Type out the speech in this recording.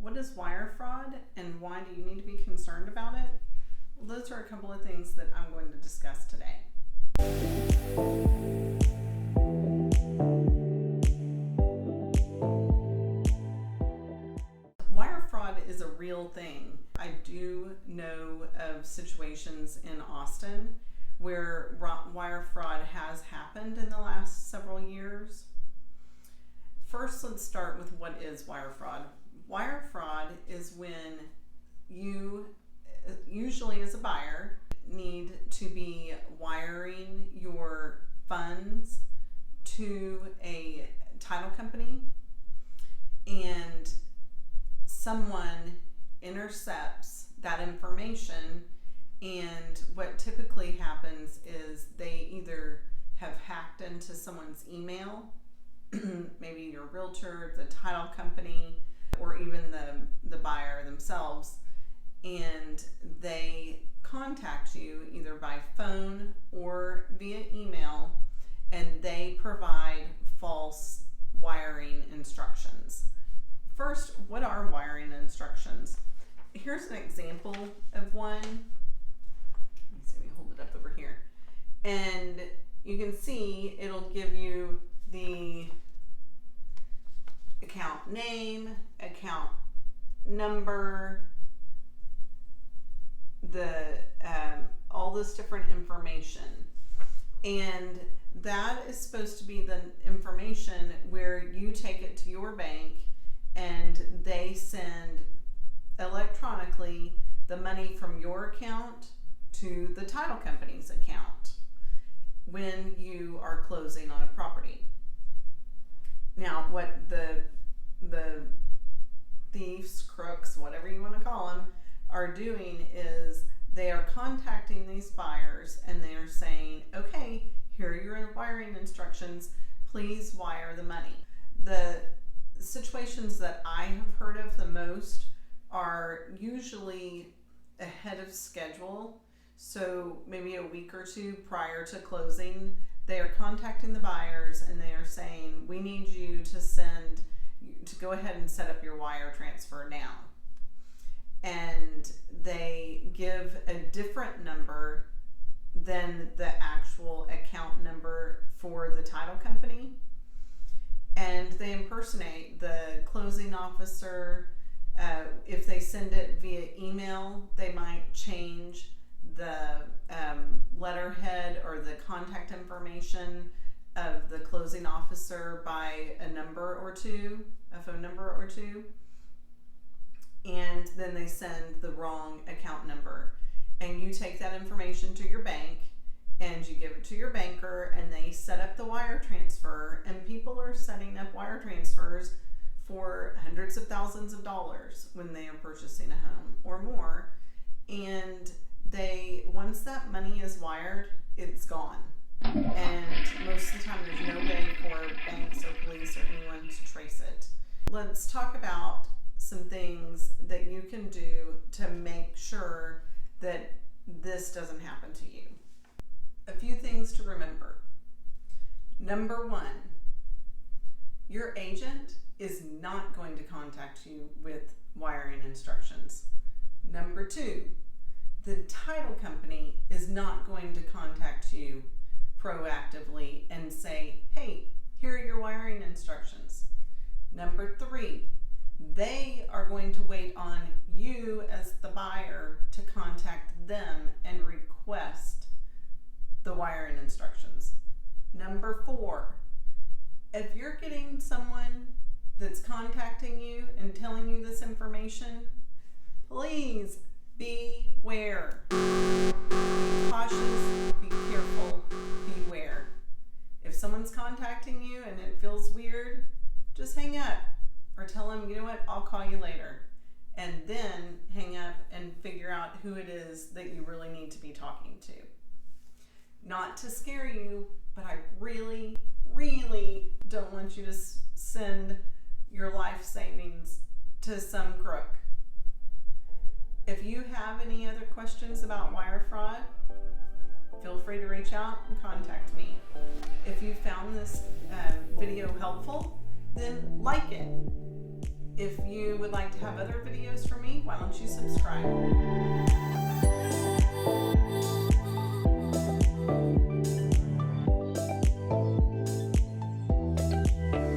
What is wire fraud and why do you need to be concerned about it? Well, those are a couple of things that I'm going to discuss today. Wire fraud is a real thing. I do know of situations in Austin where wire fraud has happened in the last several years. First, let's start with what is wire fraud. Wire fraud is when you, usually as a buyer, need to be wiring your funds to a title company and someone intercepts that information, and what typically happens is they either have hacked into someone's email, maybe your realtor, the title company, or even the buyer themselves, and they contact you either by phone or via email, and they provide false wiring instructions. First, what are wiring instructions? Here's an example of one. Let me see, we hold it up over here. And you can see it'll give you the account name, account number, all this different information. And that is supposed to be the information where you take it to your bank and they send electronically the money from your account to the title company's account when you are closing on a property. Now, what the thieves, crooks, whatever you want to call them, are doing is they are contacting these buyers and they are saying, okay, here are your wiring instructions, please wire the money. The situations that I have heard of the most are usually ahead of schedule. So maybe a week or two prior to closing, they are contacting the buyers and they are saying, we need you to go ahead and set up your wire transfer now. And they give a different number than the actual account number for the title company. And they impersonate the closing officer. If they send it via email, they might change the letterhead or the contact information of the closing officer by a number or two, a phone number or two, and then they send the wrong account number. And you take that information to your bank and you give it to your banker and they set up the wire transfer, and people are setting up wire transfers for hundreds of thousands of dollars when they are purchasing a home or more. And once that money is wired, it's gone. And most of the time there's no way for banks or police or anyone to trace it. Let's talk about some things that you can do to make sure that this doesn't happen to you. A few things to remember. Number one, your agent is not going to contact you with wiring instructions. Number two, the title company is not going to contact you proactively and say, hey, here are your wiring instructions. Number three, they are going to wait on you as the buyer to contact them and request the wiring instructions. Number four, if you're getting someone that's contacting you and telling you this information, please beware. Be cautious, be careful, beware. If someone's contacting you and it feels weird, just hang up or tell them, you know what, I'll call you later. And then hang up and figure out who it is that you really need to be talking to. Not to scare you, but I really, really don't want you to send your life savings to some crook. If you have any other questions about wire fraud, feel free to reach out and contact me. If you found this video helpful, then like it. If you would like to have other videos from me, why don't you